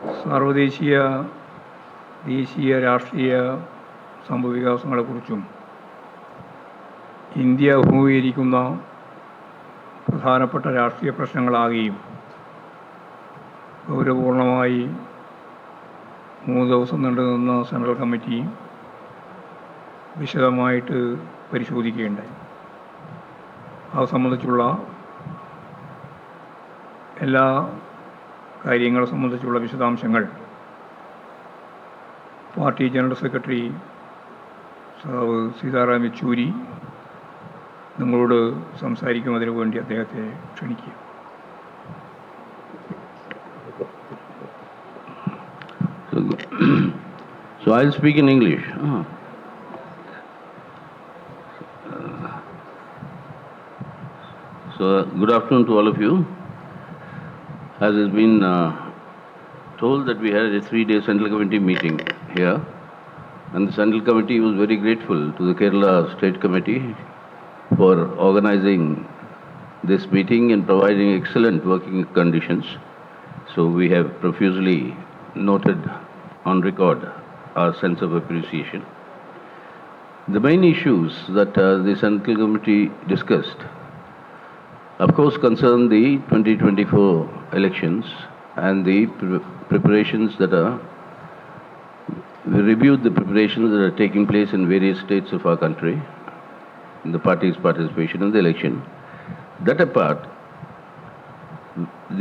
സാർവദേശീയ ദേശീയ രാഷ്ട്രീയ സംഭവവികാസങ്ങളെക്കുറിച്ചും ഇന്ത്യ അഭിമുഖീകരിക്കുന്ന പ്രധാനപ്പെട്ട രാഷ്ട്രീയ പ്രശ്നങ്ങളാകുകയും ഗൗരവപൂർണമായി 3 ദിവസം നീണ്ടുനിന്ന സെൻട്രൽ കമ്മിറ്റി വിശദമായിട്ട് പരിശോധിക്കുകയുണ്ടായി. അത് സംബന്ധിച്ചുള്ള എല്ലാ കാര്യങ്ങളെ സംബന്ധിച്ചുള്ള വിശദാംശങ്ങൾ പാർട്ടി ജനറൽ സെക്രട്ടറി സഖാവ് സീതാറാം യെച്ചൂരി നിങ്ങളോട് സംസാരിക്കുന്നതിന് വേണ്ടി അദ്ദേഹത്തെ ക്ഷണിക്കുക. So I'll speak in English. So good afternoon to all of you. As has been told that we had a 3-day Central Committee meeting here, and the Central Committee was very grateful to the Kerala State Committee for organizing this meeting and providing excellent working conditions. So we have profusely noted on record our sense of appreciation. The main issues that the Central Committee discussed, of course, concern the 2024 elections and the preparations that are. We reviewed the preparations that are taking place in various states of our country, in the party's participation in the election. That apart,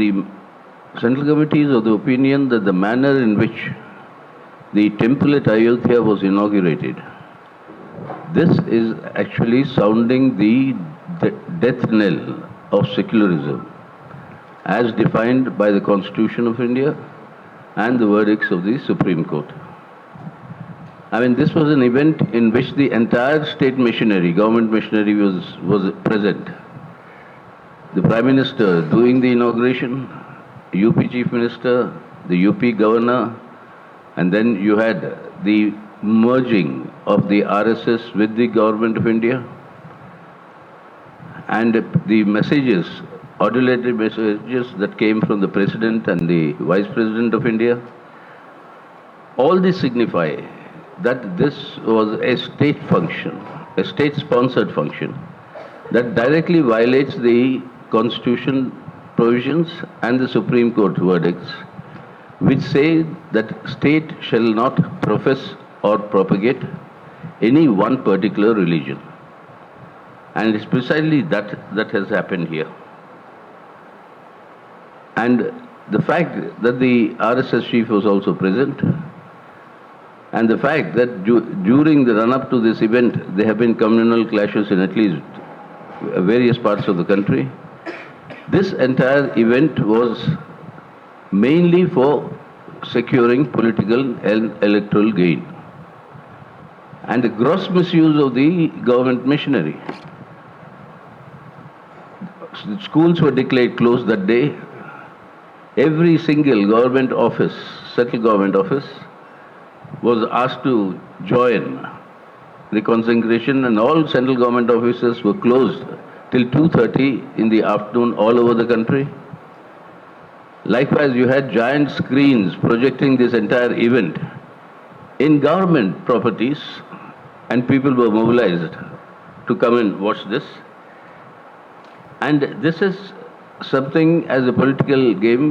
the Central Committee is of the opinion that the manner in which the temple at Ayodhya was inaugurated, this is actually sounding the death knell of secularism as defined by the Constitution of India and the verdicts of the Supreme Court. I mean, this was an event in which the entire state machinery, government machinery was present. The Prime Minister doing the inauguration, UP Chief Minister, the UP Governor, and then you had the merging of the RSS with the Government of India, and the messages, adulated messages that came from the President and the Vice President of India. All this signify that this was a state function, a state-sponsored function, that directly violates the Constitution provisions and the Supreme Court verdicts, which say that state shall not profess or propagate any one particular religion. And it's precisely that has happened here. And the fact that the RSS chief was also present, and the fact that during the run-up to this event, there have been communal clashes in at least various parts of the country. This entire event was mainly for securing political and electoral gain, and the gross misuse of the government machinery. Schools were declared closed that day. Every single government office, central government office, was asked to join the consecration, and all central government offices were closed till 2:30 in the afternoon all over the country. Likewise, you had giant screens projecting this entire event in government properties, and people were mobilized to come and watch this. And this is something as a political game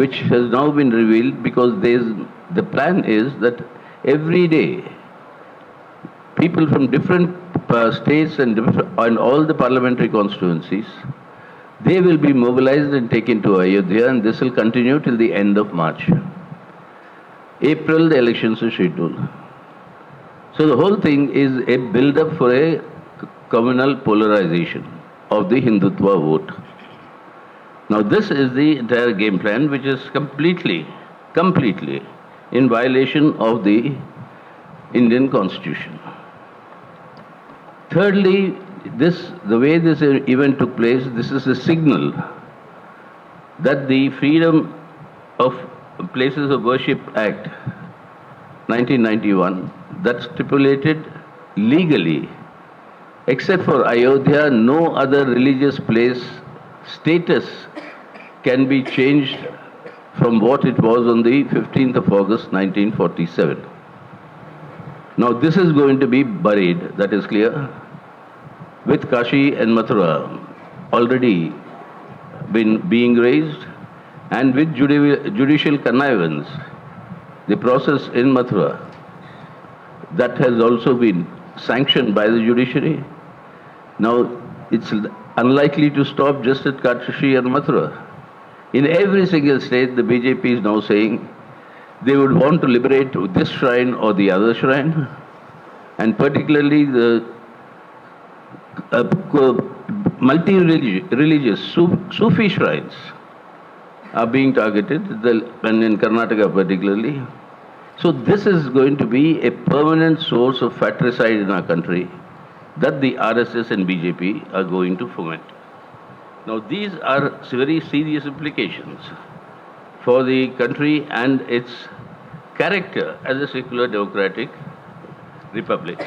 which has now been revealed, because the plan is that every day people from different states and all the parliamentary constituencies, they will be mobilized and taken to Ayodhya, and this will continue till the end of March. April, the elections are scheduled. So the whole thing is a build-up for a communal polarization of the Hindutva vote. Now this is the entire game plan, which is completely in violation of the Indian Constitution. Thirdly, the way this event took place, this is a signal that the Freedom of Places of Worship Act 1991, that stipulated legally, except for Ayodhya, no other religious place status can be changed from what it was on the 15th of August 1947. Now this is going to be buried, that is clear, with Kashi and Mathura already being raised, and with judicial connivance, the process in Mathura, that has also been sanctioned by the judiciary. Now it's unlikely to stop just at Kashi and Mathura. In every single state, the BJP is now saying they would want to liberate this shrine or the other shrine, and particularly the multi-religious Sufi shrines are being targeted, and in Karnataka particularly. So this is going to be a permanent source of fratricide in our country that the RSS and BJP are going to foment. Now these are very serious implications for the country and its character as a secular democratic republic.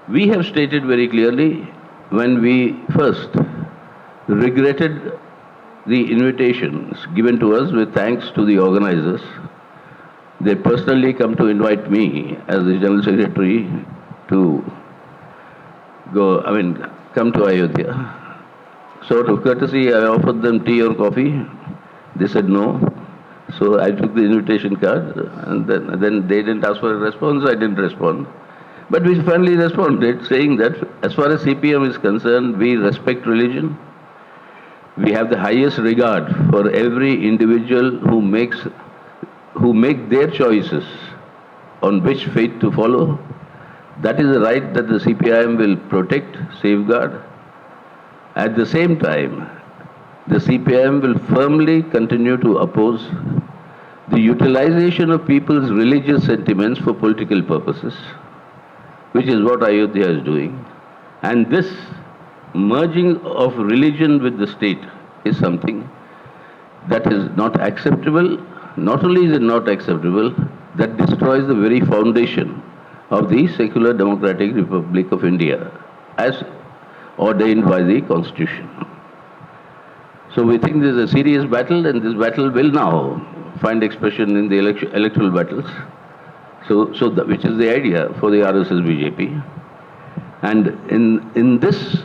We have stated very clearly when we first regretted the invitations given to us with thanks to the organizers. They personally come to invite me as the General Secretary to come to Ayodhya. Sort of courtesy, I offered them tea or coffee. They said no. So I took the invitation card, and then they didn't ask for a response, I didn't respond. But we finally responded saying that as far as CPM is concerned, we respect religion. We have the highest regard for every individual who make their choices on which faith to follow. That is a right that the CPIM will protect, safeguard. At the same time, the CPIM will firmly continue to oppose the utilization of people's religious sentiments for political purposes, which is what Ayodhya is doing. And this merging of religion with the state is something that is not acceptable. Not only is it not acceptable, that destroys the very foundation of the secular democratic Republic of India as ordained by the Constitution. So we think this is a serious battle, and this battle will now find expression in the electoral battles. Which is the idea for the RSS BJP. And in this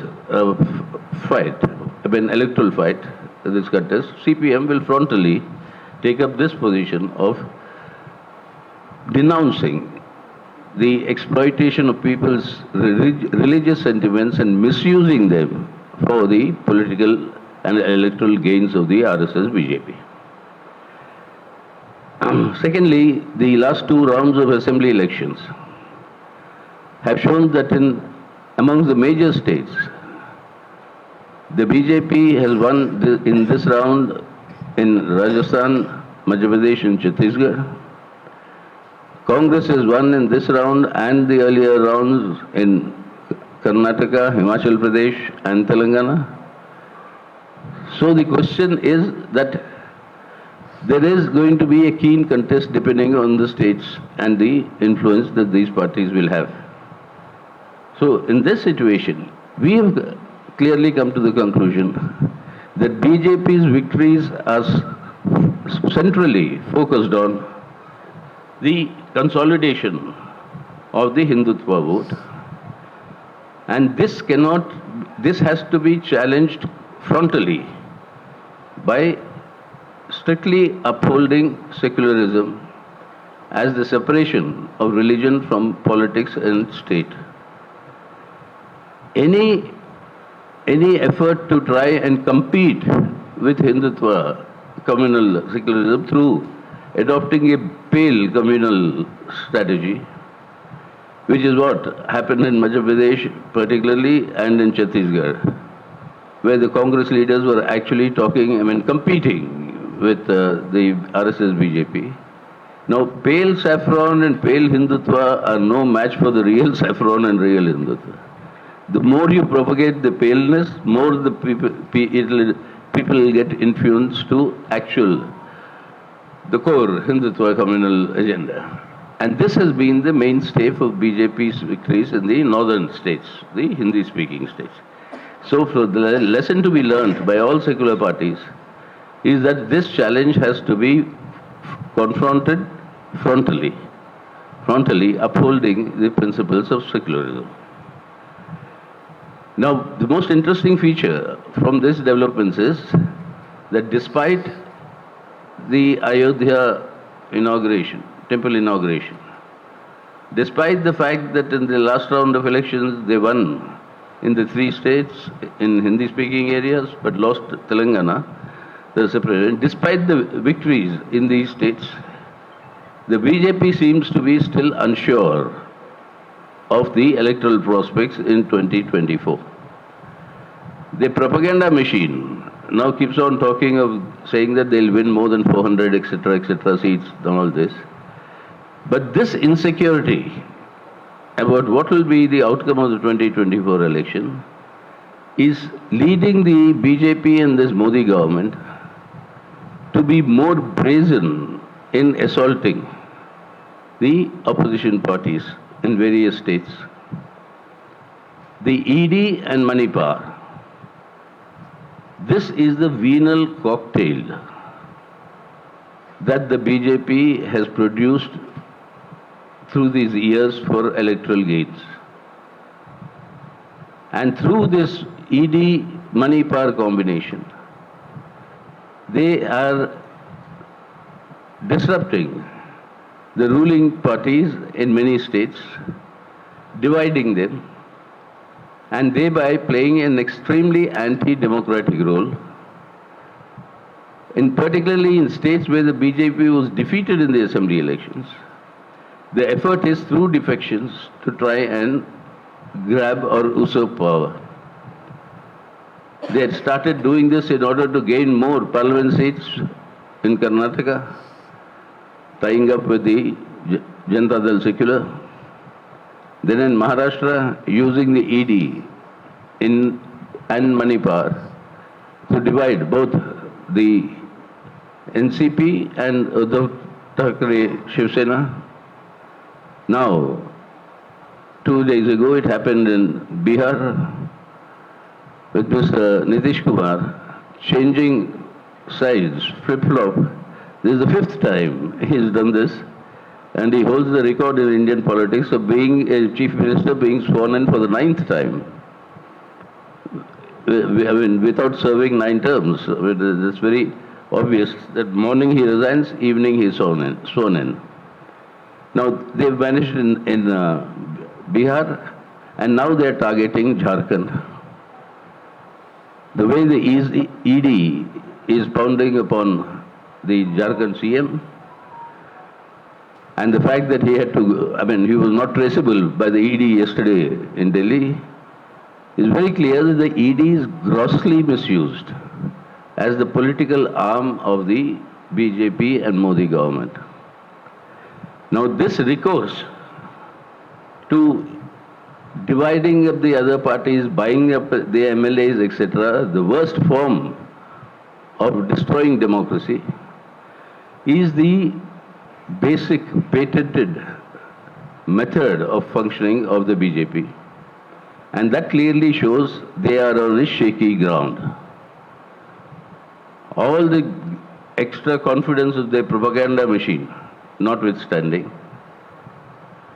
fight, electoral fight, this contest, CPM will frontally take up this position of denouncing the exploitation of people's religious sentiments and misusing them for the political and electoral gains of the RSS BJP. Secondly, the last two rounds of assembly elections have shown that among the major states, the BJP has won in this round in Rajasthan, Madhya Pradesh and Chhattisgarh. Congress has won in this round and the earlier rounds in Karnataka, Himachal Pradesh and Telangana. So the question is that there is going to be a keen contest depending on the states and the influence that these parties will have. So in this situation, we have clearly come to the conclusion that BJP's victories are centrally focused on the consolidation of the Hindutva vote, and this has to be challenged frontally by strictly upholding secularism as the separation of religion from politics and state. Any effort to try and compete with Hindutva communal secularism through adopting a pale communal strategy, which is what happened in Madhya Pradesh particularly and in Chhattisgarh, where the Congress leaders were actually competing with the RSS BJP. Now, pale saffron and pale Hindutva are no match for the real saffron and real Hindutva. The more you propagate the paleness, more the people will get influenced to the core Hindutva communal agenda. And this has been the mainstay for BJP's victories in the northern states, the Hindi-speaking states. So for the lesson to be learned by all secular parties is that this challenge has to be confronted frontally upholding the principles of secularism. Now, the most interesting feature from this developments is that despite the Ayodhya inauguration, temple inauguration, despite the fact that in the last round of elections they won in the 3 states in Hindi-speaking areas but lost Telangana, the separation, despite the victories in these states, the BJP seems to be still unsure of the electoral prospects in 2024. The propaganda machine now keeps on talking of saying that they'll win more than 400, etc. seats and all this. But this insecurity about what will be the outcome of the 2024 election is leading the BJP and this Modi government to be more brazen in assaulting the opposition parties in various states. The ED and money power. This is the venal cocktail that the BJP has produced through these years for electoral gains. And through this ED money power combination, they are disrupting the ruling parties in many states, dividing them, and thereby playing an extremely anti-democratic role, particularly in states where the BJP was defeated in the assembly elections. The effort is through defections to try and grab or usurp power. They had started doing this in order to gain more parliament seats in Karnataka, tying up with the Janata Dal Secular. Then in Maharashtra, using the ED and money power to divide both the NCP and Uddhav Thackeray Shiv Sena. Now, 2 days ago, it happened in Bihar with Mr. Nitish Kumar changing sides, flip-flop. This is the 5th time he's done this, and he holds the record in Indian politics of being a chief minister being sworn in for the 9th time. I mean, without serving 9 terms. It's very obvious that morning he resigns, evening he is sworn in. Now, they've vanished in Bihar, and now they're targeting Jharkhand. The way the ED is pounding upon the Jharkhand CM, and the fact that he had to, he was not traceable by the ED yesterday in Delhi, is very clear that the ED is grossly misused as the political arm of the BJP and Modi government. Now, this recourse to dividing up the other parties, buying up the MLAs, etc., the worst form of destroying democracy, is the basic patented method of functioning of the BJP. And that clearly shows they are on a shaky ground. All the extra confidence of their propaganda machine notwithstanding,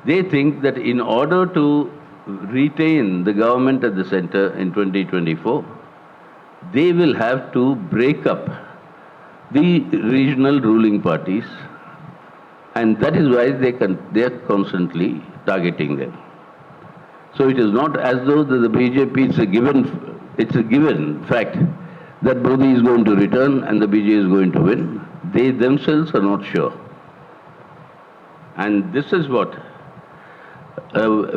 they think that in order to retain the government at the center in 2024, they will have to break up the regional ruling parties, and that is why they are constantly targeting them. So it is not as though the BJP it's a given fact that Modi is going to return and the BJP is going to win. They themselves are not sure. And this is what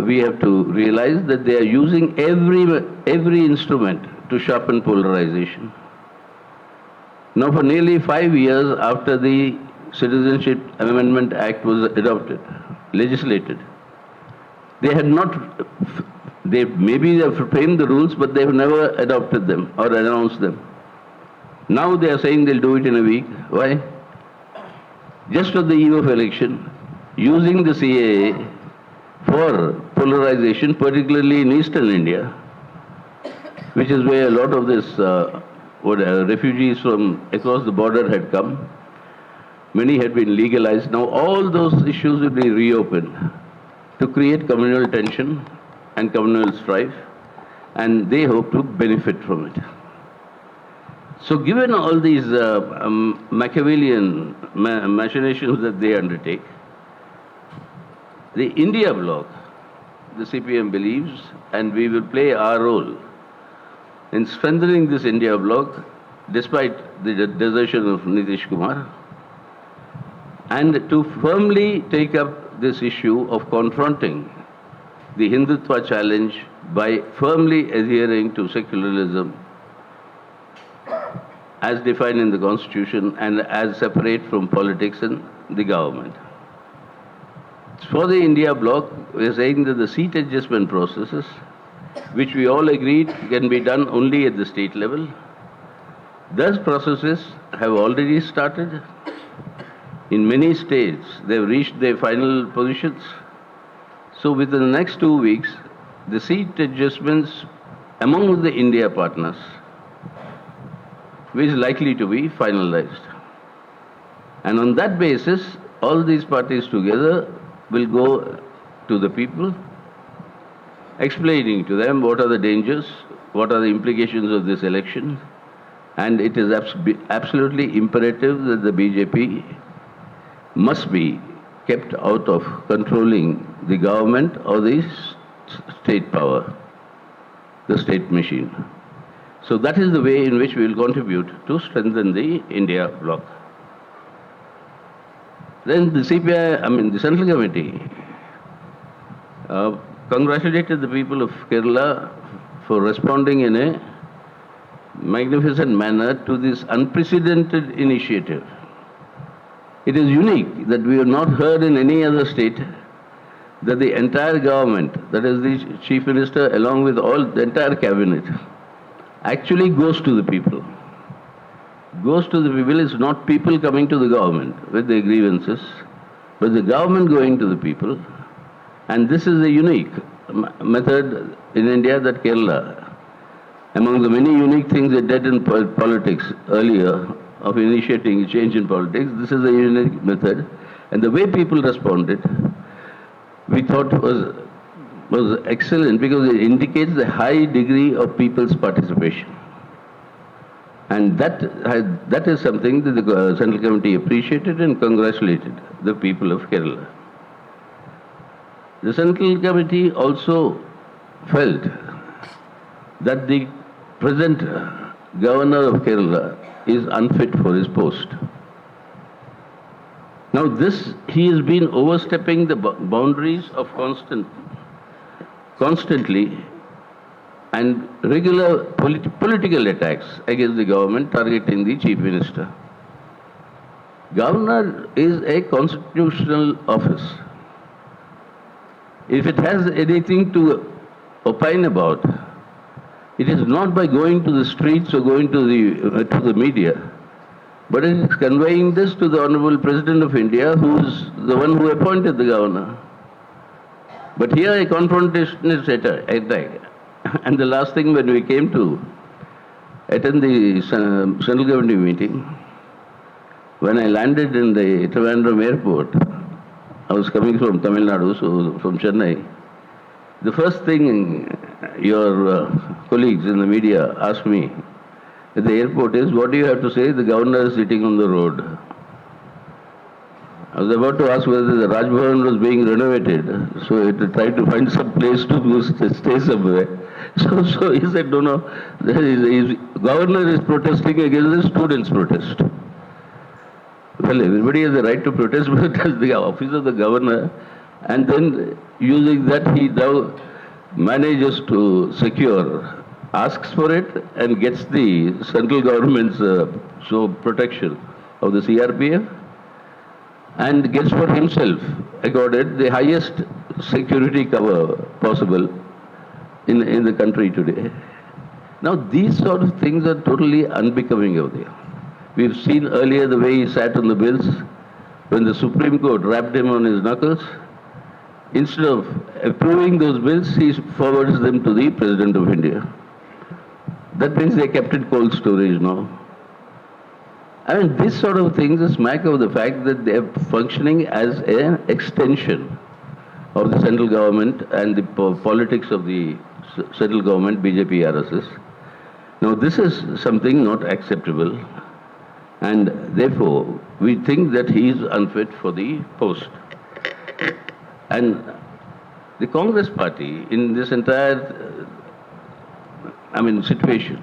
we have to realize, that they are using every instrument to sharpen polarization. Now, for nearly 5 years after the Citizenship Amendment Act was adopted, legislated, they had not, maybe they have framed the rules, but they have never adopted them or announced them. Now they are saying they'll do it in a week. Why? Just on the eve of election, using the CAA for polarization, particularly in eastern India, which is where a lot of this refugees from across the border had come. Many had been legalized. Now all those issues will be reopened to create communal tension and communal strife, and they hope to benefit from it. So given all these Machiavellian machinations that they undertake, the India bloc, the CPM believes, and we will play our role in strengthening this India bloc despite the desertion of Nitish Kumar, and to firmly take up this issue of confronting the Hindutva challenge by firmly adhering to secularism as defined in the Constitution and as separate from politics and the government. For the India bloc, we are saying that the seat adjustment processes, which we all agreed can be done only at the state level, those processes have already started. In many states, they have reached their final positions. So within the next 2 weeks, the seat adjustments among the India partners is likely to be finalized. And on that basis, all these parties together will go to the people, explaining to them what are the dangers, what are the implications of this election, and it is absolutely imperative that the BJP must be kept out of controlling the government or the state power, the state machine. So that is the way in which we will contribute to strengthen the India bloc. Then the the Central Committee congratulated the people of Kerala for responding in a magnificent manner to this unprecedented initiative. It is unique that we have not heard in any other state that the entire government, that is the Chief Minister along with all the entire cabinet, actually goes to the people. Goes to the people is not people coming to the government with their grievances, but the government going to the people. And this is a unique method in India that Kerala, among the many unique things it did in politics earlier, of initiating change in politics, this is a unique method. And the way people responded, we thought was excellent because it indicates a high degree of people's participation. And that is something that the Central Committee appreciated and congratulated the people of Kerala. The Central Committee also felt that the present governor of Kerala is unfit for his post. Now he has been overstepping the boundaries of constantly and regular political attacks against the government targeting the Chief Minister. Governor is a constitutional office. If it has anything to opine about, it is not by going to the streets or going to the media, but it is conveying this to the Honorable President of India, who is the one who appointed the governor. But here a confrontationist attack. And the last thing, when we came to attend the Central Committee meeting, when I landed in the Trivandrum airport, I was coming from Tamil Nadu, so from Chennai. The first thing your colleagues in the media asked me at the airport is, what do you have to say? The governor is sitting on the road. I was about to ask whether the Raj Bhavan was being renovated, so I tried to find some place to stay somewhere. So he said, no, the governor is protesting against the students' protest. Well, everybody has the right to protest, but that's the office of the governor. And then using that, he now manages to secure, asks for it, and gets the central government's protection of the CRPF, and gets for himself accorded the highest security cover possible in the country today. Now, these sort of things are totally unbecoming of there. We've seen earlier the way he sat on the bills when the Supreme Court rapped him on his knuckles. Instead of approving those bills, he forwards them to the President of India. That means they kept it cold storage now. I mean, this sort of things is smack of the fact that they are functioning as an extension of the central government and the politics of the central government, BJP, RSS. Now, this is something not acceptable, and therefore, we think that he is unfit for the post. And the Congress party in this entire, situation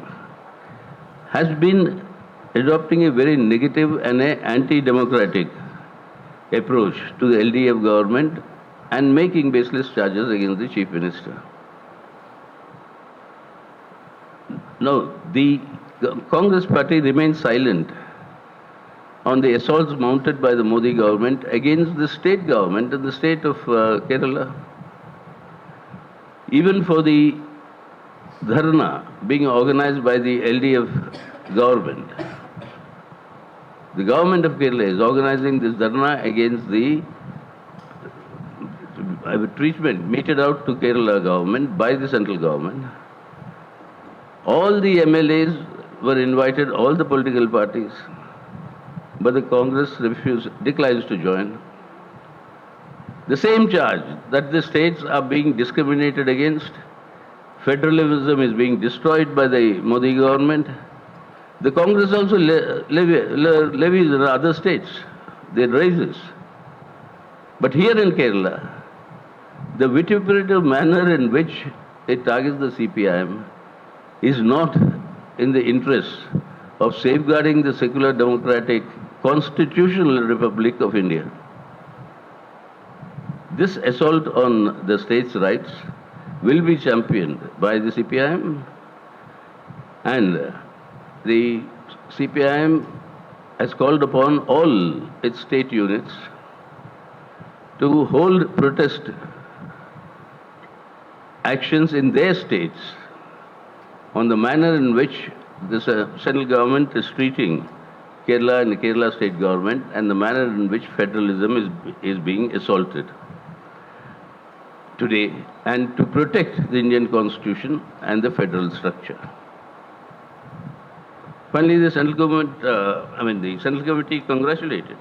has been adopting a very negative and a anti-democratic approach to the LDF government and making baseless charges against the Chief Minister. Now, the Congress party remains silent on the assaults mounted by the Modi government against the state government and the state of Kerala. Even for the dharna being organized by the LDF government, the government of Kerala is organizing this dharna against the treatment meted out to Kerala government by the central government. All the MLAs were invited, all the political parties, but the Congress declines to join. The same charge that the states are being discriminated against, federalism is being destroyed by the Modi government. The Congress also levies in other states, they raises. But here in Kerala, the vituperative manner in which it targets the CPIM is not in the interest of safeguarding the secular democratic constitutional republic of India. This assault on the states' rights will be championed by the CPIM, and the CPIM has called upon all its state units to hold protest actions in their states on the manner in which the central government is treating Kerala and the Kerala state government and the manner in which federalism is being assaulted today, and to protect the Indian constitution and the federal structure. Finally, the central government, the central committee congratulated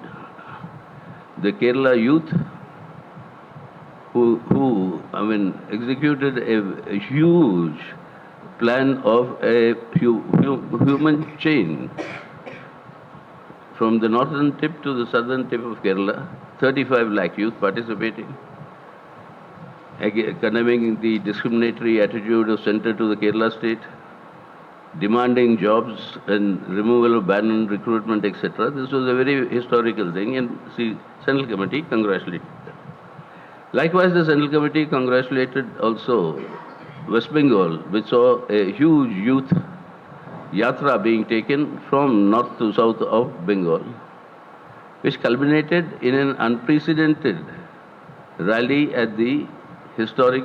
the Kerala youth who executed a huge plan of a human chain from the northern tip to the southern tip of Kerala, 35 lakh youth participating, condemning the discriminatory attitude of centre to the Kerala state, demanding jobs and removal of ban on recruitment, etc. This was a very historical thing, and the Central Committee congratulated them. Likewise, the Central Committee congratulated also West Bengal, which saw a huge youth yatra being taken from north to south of Bengal, which culminated in an unprecedented rally at the historic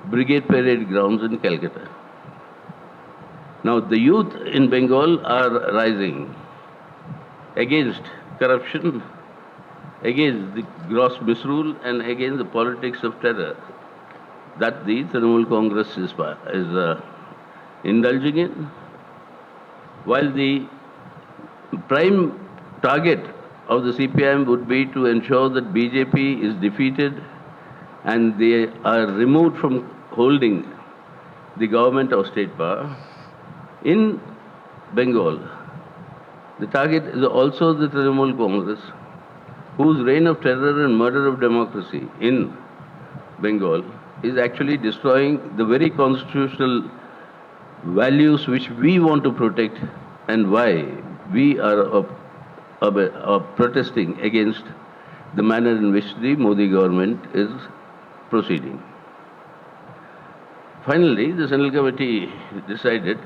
Brigade Parade grounds in Calcutta. Now, the youth in Bengal are rising against corruption, against the gross misrule, and against the politics of terror that the Trinamool Congress is indulging in, while the prime target of the CPIM would be to ensure that BJP is defeated and they are removed from holding the government of state power. In Bengal, the target is also the Trinamool Congress, whose reign of terror and murder of democracy in Bengal is actually destroying the very constitutional values which we want to protect, and why we are protesting against the manner in which the Modi government is proceeding. Finally, the Central Committee decided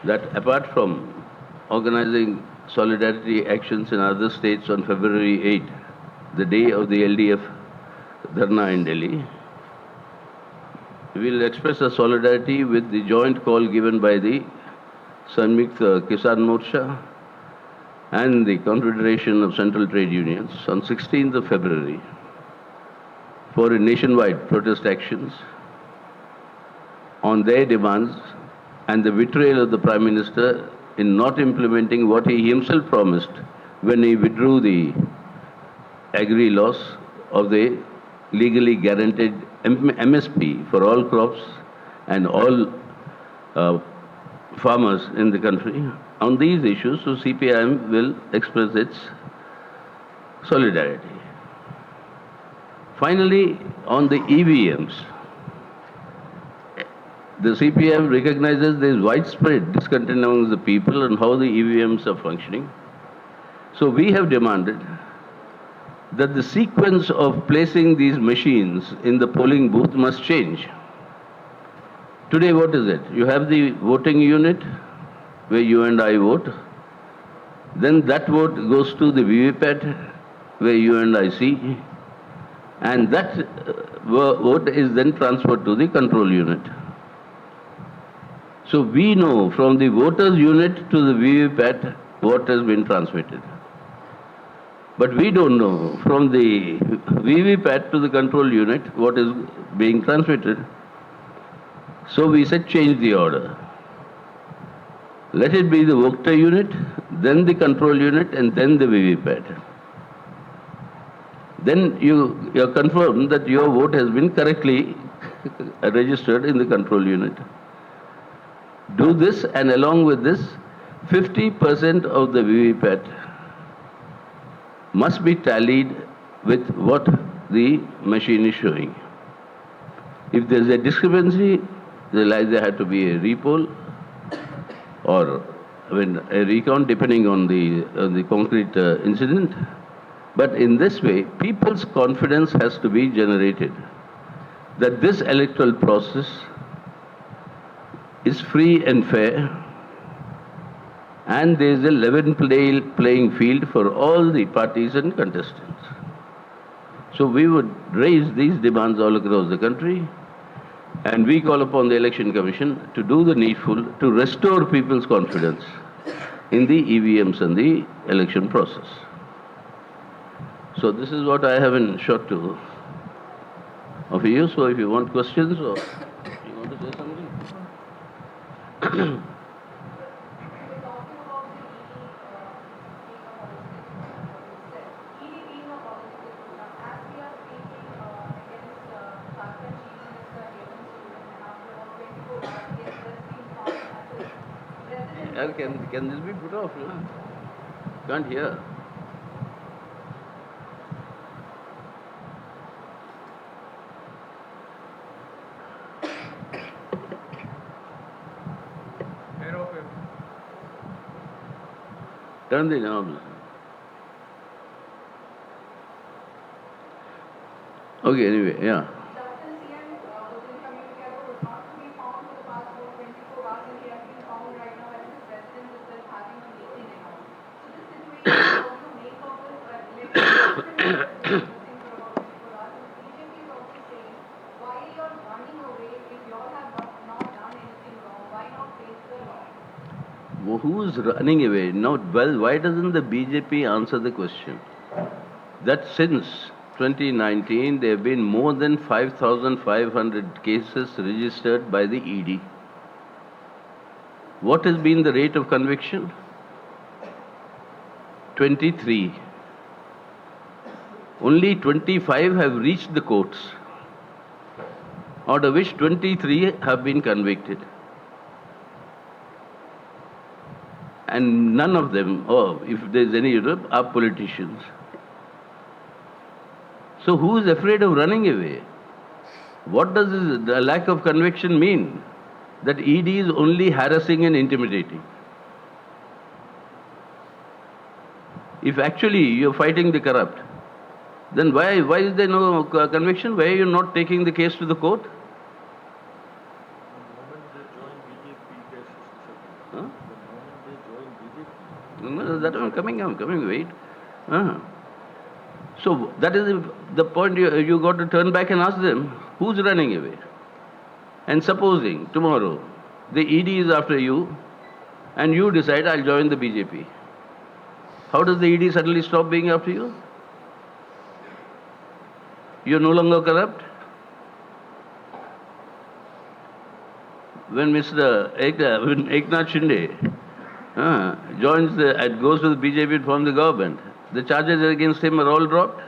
that apart from organizing solidarity actions in other states on February 8, the day of the LDF Dharna in Delhi, we will express our solidarity with the joint call given by the Samyukt Kisan Morcha and the Confederation of Central Trade Unions on 16th of February for a nationwide protest actions on their demands and the betrayal of the Prime Minister in not implementing what he himself promised when he withdrew the agri laws of the legally guaranteed MSP for all crops and all farmers in the country. On these issues, so CPIM will express its solidarity. Finally, on the EVMs, the CPIM recognizes there is widespread discontent among the people on how the EVMs are functioning. So we have demanded that the sequence of placing these machines in the polling booth must change. Today, what is it? You have the voting unit where you and I vote. Then that vote goes to the VVPAT where you and I see. And that vote is then transferred to the control unit. So we know from the voters unit to the VVPAT what has been transmitted. But we don't know from the VVPAT to the control unit what is being transmitted. So we said change the order. Let it be the voter unit, then the control unit, and then the VVPAT. Then you are confirmed that your vote has been correctly registered in the control unit. Do this, and along with this, 50% of the VVPAT must be tallied with what the machine is showing. If there is a discrepancy, there will either have to be a repoll or a recount depending on the concrete incident. But in this way, people's confidence has to be generated that this electoral process is free and fair, and there is a level playing field for all the parties and contestants. So we would raise these demands all across the country, and we call upon the Election Commission to do the needful to restore people's confidence in the EVMs and the election process. So this is what I have in short to offer you. So if you want questions or you want to say something. Can this be put off? No? Can't hear. Turn the knobs. Okay, anyway, yeah. Who's running away? No, well, why doesn't the BJP answer the question? That since 2019, there have been more than 5,500 cases registered by the ED. What has been the rate of conviction? 23. Only 25 have reached the courts, out of which 23 have been convicted. And none of them, if there's any, are politicians. So who is afraid of running away? What does the lack of conviction mean? That ED is only harassing and intimidating. If actually you're fighting the corrupt, then why is there no conviction? Why are you not taking the case to the court? That I'm coming, wait. So that is the point you got to turn back and ask them, who's running away? And supposing tomorrow the ED is after you and you decide I'll join the BJP. How does the ED suddenly stop being after you? You're no longer corrupt? when when Eknath Shinde goes to the BJP and forms the government, the charges against him are all dropped.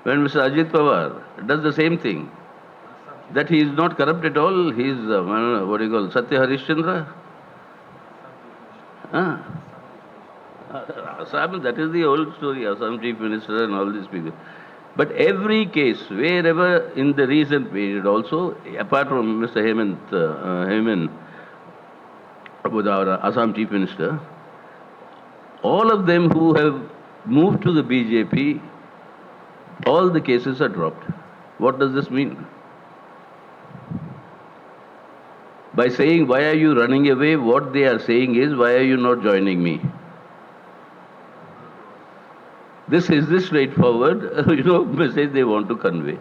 When Mr. Ajit Pawar does the same thing, that he is not corrupt at all, he is, what do you call, Satya Harishchandra? Assam, that is the old story, Assam Chief Minister and all these people. But every case, wherever in the recent period also, apart from Mr. Hemant, with our Assam Chief Minister, all of them who have moved to the BJP, all the cases are dropped. What does this mean? By saying, why are you running away, what they are saying is, why are you not joining me? This is the straightforward, message they want to convey.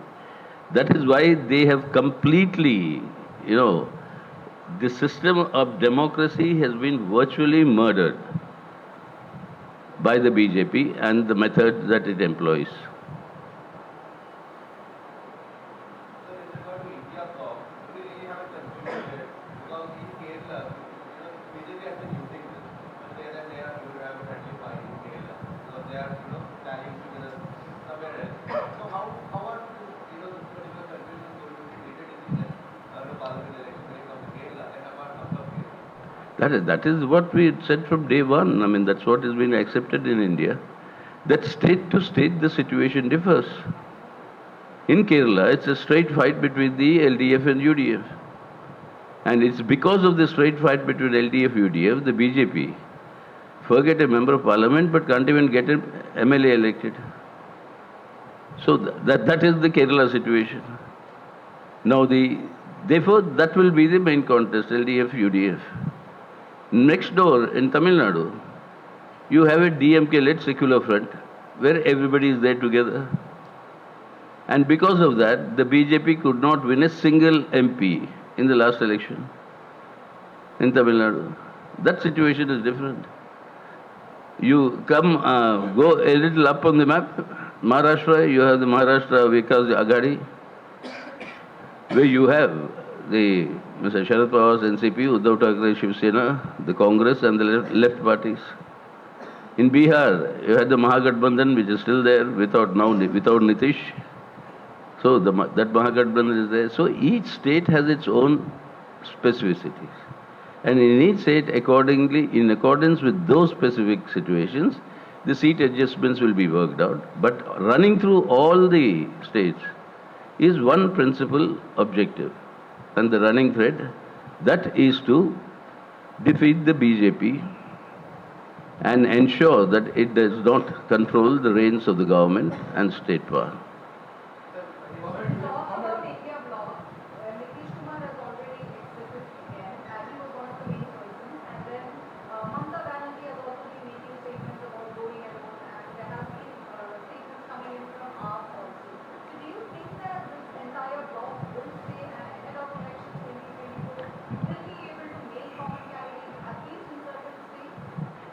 That is why they have completely, the system of democracy has been virtually murdered by the BJP and the methods that it employs. That is what we said from day one. I mean, that's what has been accepted in India. That state to state, the situation differs. In Kerala, it's a straight fight between the LDF and UDF. And it's because of the straight fight between LDF and UDF, the BJP forget a member of parliament but can't even get an MLA elected. So that is the Kerala situation. Now, therefore, that will be the main contest, LDF, UDF. Next door, in Tamil Nadu, you have a DMK-led secular front, where everybody is there together. And because of that, the BJP could not win a single MP in the last election in Tamil Nadu. That situation is different. You go a little up on the map, Maharashtra, you have the Maharashtra Vikas Aghadi, where you have the Mr. Sharad Pawar's NCP, Uddhav Thackeray Shiv Sena, the Congress and the left parties. In Bihar, you had the Mahagathbandhan, which is still there without Nitish. So that Mahagathbandhan is there. So each state has its own specificities. And in each state, in accordance with those specific situations, the seat adjustments will be worked out. But running through all the states is one principal objective. And the running thread, that is to defeat the BJP and ensure that it does not control the reins of the government and state power.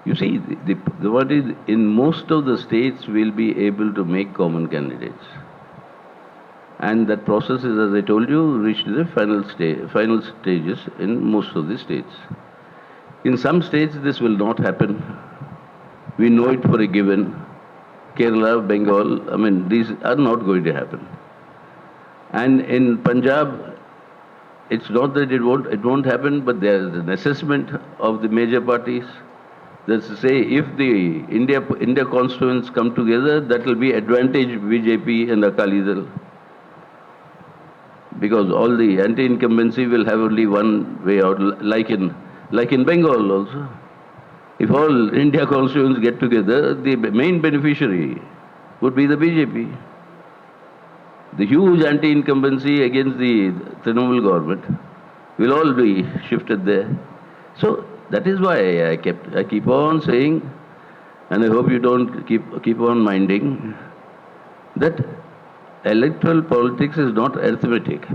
You see, what is in most of the states will be able to make common candidates. And that process is, as I told you, reached the final stages in most of the states. In some states, this will not happen. We know it for a given. Kerala, Bengal, I mean, these are not going to happen. And in Punjab, it's not that it won't happen, but there is an assessment of the major parties. That's to say, if the India constituents come together, that will be advantage BJP and Akali Dal. Because all the anti-incumbency will have only one way out, like in Bengal also. If all India constituents get together, the main beneficiary would be the BJP. The huge anti-incumbency against the Trinamool government will all be shifted there. So that is why I keep on saying, and I hope you don't keep on minding, that electoral politics is not arithmetic.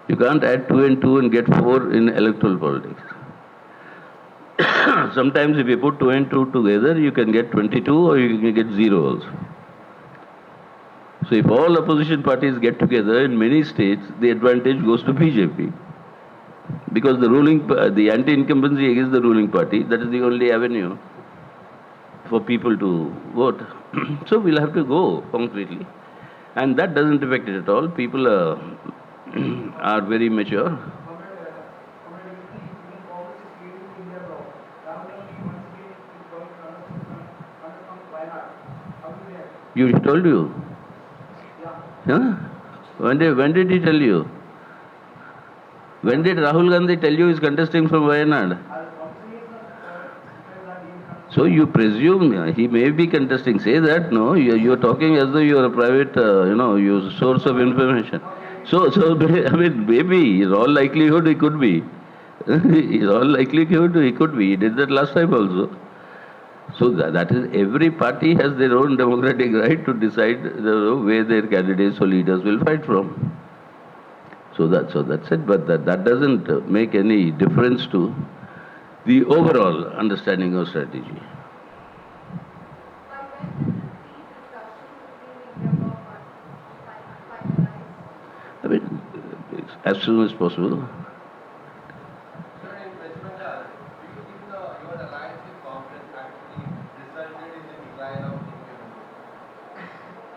You can't add 2 and 2 and get 4 in electoral politics. Sometimes if you put 2 and 2 together, you can get 22 or you can get 0 also. So if all opposition parties get together in many states, the advantage goes to BJP. Because the anti-incumbency against the ruling party, that is the only avenue for people to vote. So we'll have to go concretely. And that doesn't affect it at all. People are very mature. You told you? Huh? When did he tell you? When did Rahul Gandhi tell you he's contesting from Wayanad? So you presume he may be contesting. Say that, no? You're talking as though you're a private, your source of information. So I mean, maybe, in all likelihood, he could be. In all likelihood, he could be. He did that last time also. So that is, every party has their own democratic right to decide where their candidates or leaders will fight from. So that's it. But that doesn't make any difference to the overall understanding of strategy. I mean, as soon as possible.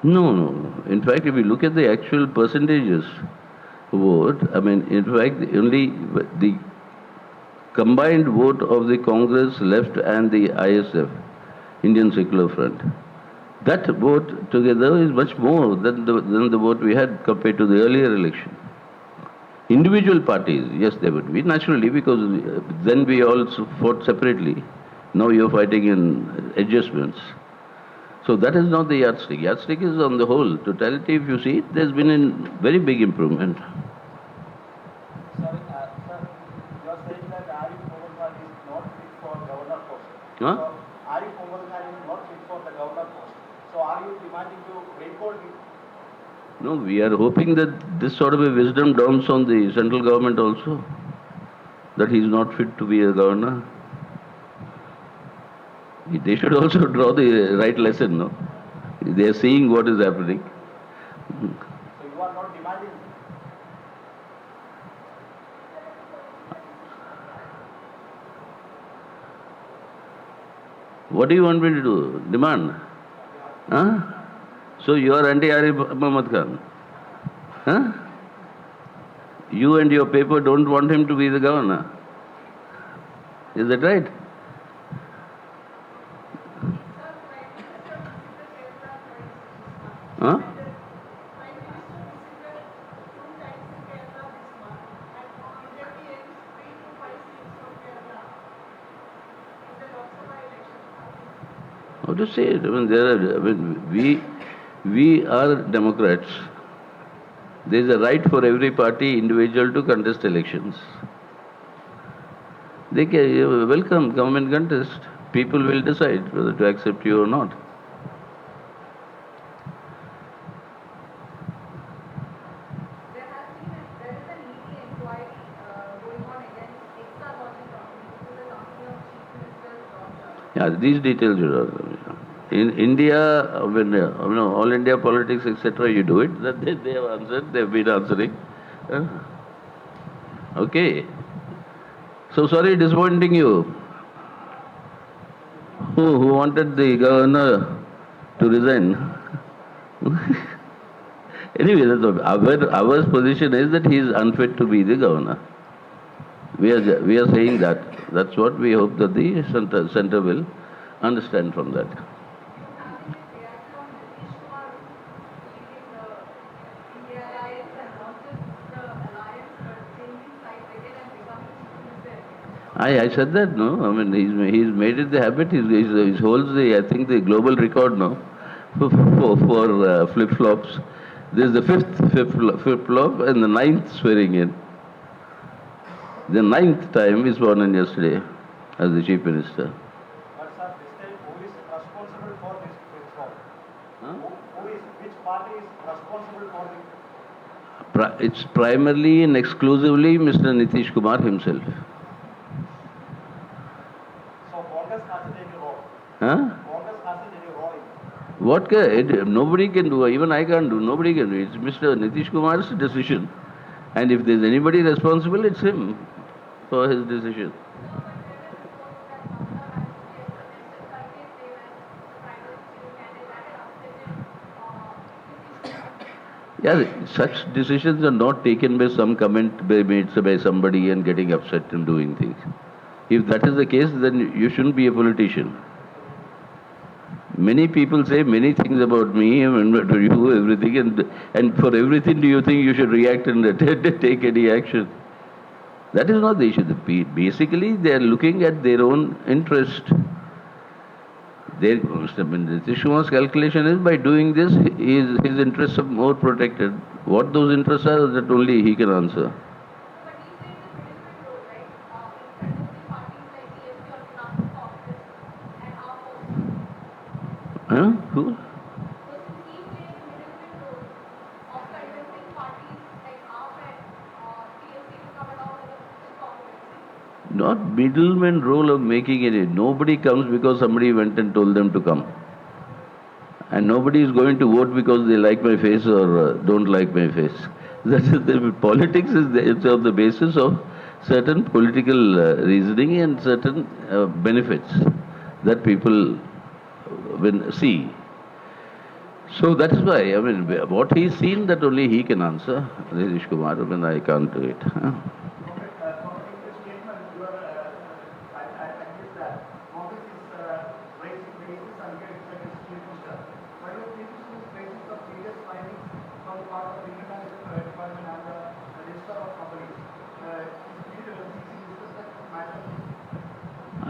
No. In fact, if you look at the actual percentages vote, I mean, in fact, only the combined vote of the Congress, Left and the ISF, Indian Secular Front, that vote together is much more than the vote we had compared to the earlier election. Individual parties, yes, they would be, naturally, because then we all fought separately. Now you're fighting in adjustments. So that is not the yardstick. Yardstick is on the whole. Totality, if you see, there's been a very big improvement. Sir, you are saying that Arif Mohammad Khan is not fit for governor post. Huh? So, Arif Mohammad Khan is not fit for the governor post. So are you demanding to recall him? No, we are hoping that this sort of a wisdom dawns on the central government also, that he is not fit to be a governor. They should also draw the right lesson, no? They are seeing what is happening. So you are not demanding? What do you want me to do? Demand? Huh? So you are anti-Arif Mohammad Khan? Huh? You and your paper don't want him to be the governor? Is that right? Huh? How to say it? I mean, we are Democrats. There is a right for every party, individual to contest elections. They can welcome, come and contest. People will decide whether to accept you or not. Yeah, these details you know. In India, when all India politics, etc., you do it, that they have answered, they have been answering. Okay. So sorry disappointing you. Who wanted the governor to resign? Anyway, our position is that he is unfit to be the governor. We are saying that. That's what we hope that the center will understand from that. I said that, no? I mean, he's made it the habit. He holds the, I think, the global record now for flip-flops. This is the fifth flip-flop and the 9th swearing in. The 9th time is born in yesterday as the Chief Minister. But sir, this time who is responsible for this flip-flop? Huh? Which party is responsible for this? It's primarily and exclusively Mr. Nitish Kumar himself. So Congress hasn't any role? Huh? Congress hasn't any role in it? Nobody can do, even I can't do, nobody can do. It's Mr. Nitish Kumar's decision. And if there's anybody responsible, it's him for his decision. Yeah, such decisions are not taken by some comment made by somebody and getting upset and doing things. If that is the case, then you shouldn't be a politician. Many people say many things about me and to you, everything, and for everything do you think you should react and take any action? That is not the issue. Basically, they are looking at their own interest. Nitish Kumar's calculation is by doing this, his interests are more protected. What those interests are, that only he can answer. Huh? Who? Not middleman role of making it. Nobody comes because somebody went and told them to come. And nobody is going to vote because they like my face or don't like my face. That is politics is it's on the basis of certain political reasoning and certain benefits that people see. So that is why, I mean, what he's seen, that only he can answer. Nitish Kumar, I mean, I can't do it. Huh?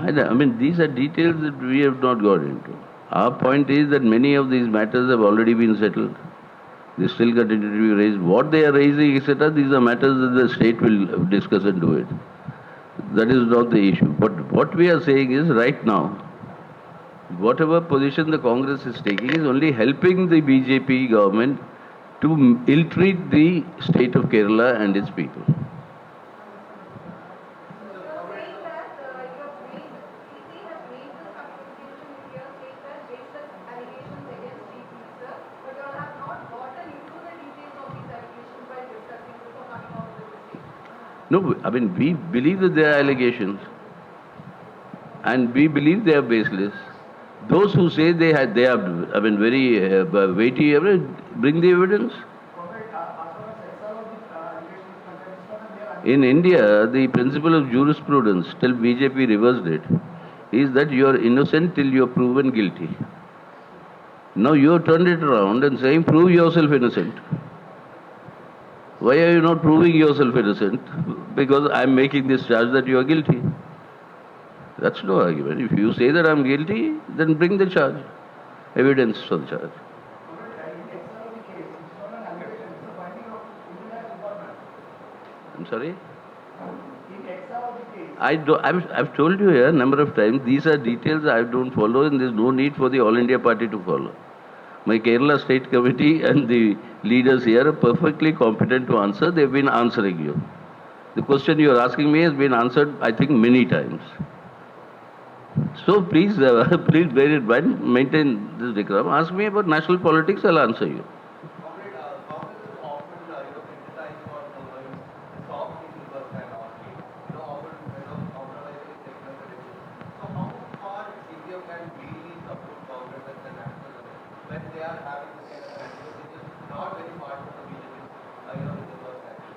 I mean, these are details that we have not got into. Our point is that many of these matters have already been settled. They still continue to be raised. What they are raising, etc., these are matters that the state will discuss and do it. That is not the issue. But what we are saying is, right now, whatever position the Congress is taking is only helping the BJP government to ill-treat the state of Kerala and its people. No, I mean, we believe that there are allegations and we believe they are baseless. Those who say they are, I mean, very weighty, bring the evidence. In India, the principle of jurisprudence, till BJP reversed it, is that you are innocent till you are proven guilty. Now you have turned it around and saying, prove yourself innocent. Why are you not proving yourself innocent? Because I am making this charge that you are guilty. That's no argument. If you say that I am guilty, then bring the charge, evidence for the charge. I'm sorry? I've told you here a number of times, these are details I don't follow and there's no need for the All India Party to follow. My Kerala State Committee and the leaders here are perfectly competent to answer. They've been answering you. The question you are asking me has been answered, I think, many times. So please, please bear in mind, maintain this decorum. Ask me about national politics, I'll answer you.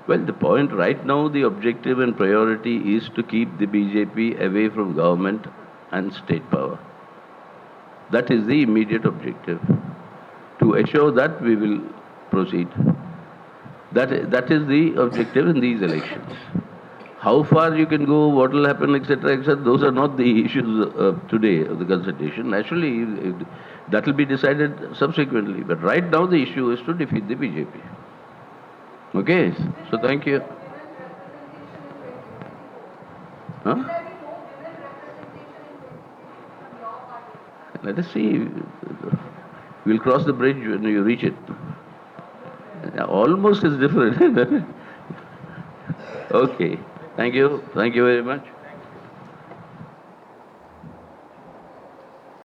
Well, the point right now, the objective and priority is to keep the BJP away from government and state power. That is the immediate objective. To assure that, we will proceed. That is the objective in these elections. How far you can go, what will happen, etc., those are not the issues today of the consultation. Naturally, that will be decided subsequently. But right now, the issue is to defeat the BJP. Okay, so thank you. Huh? Let us see. We'll cross the bridge when you reach it. Almost is different. Okay. Thank you. Thank you very much.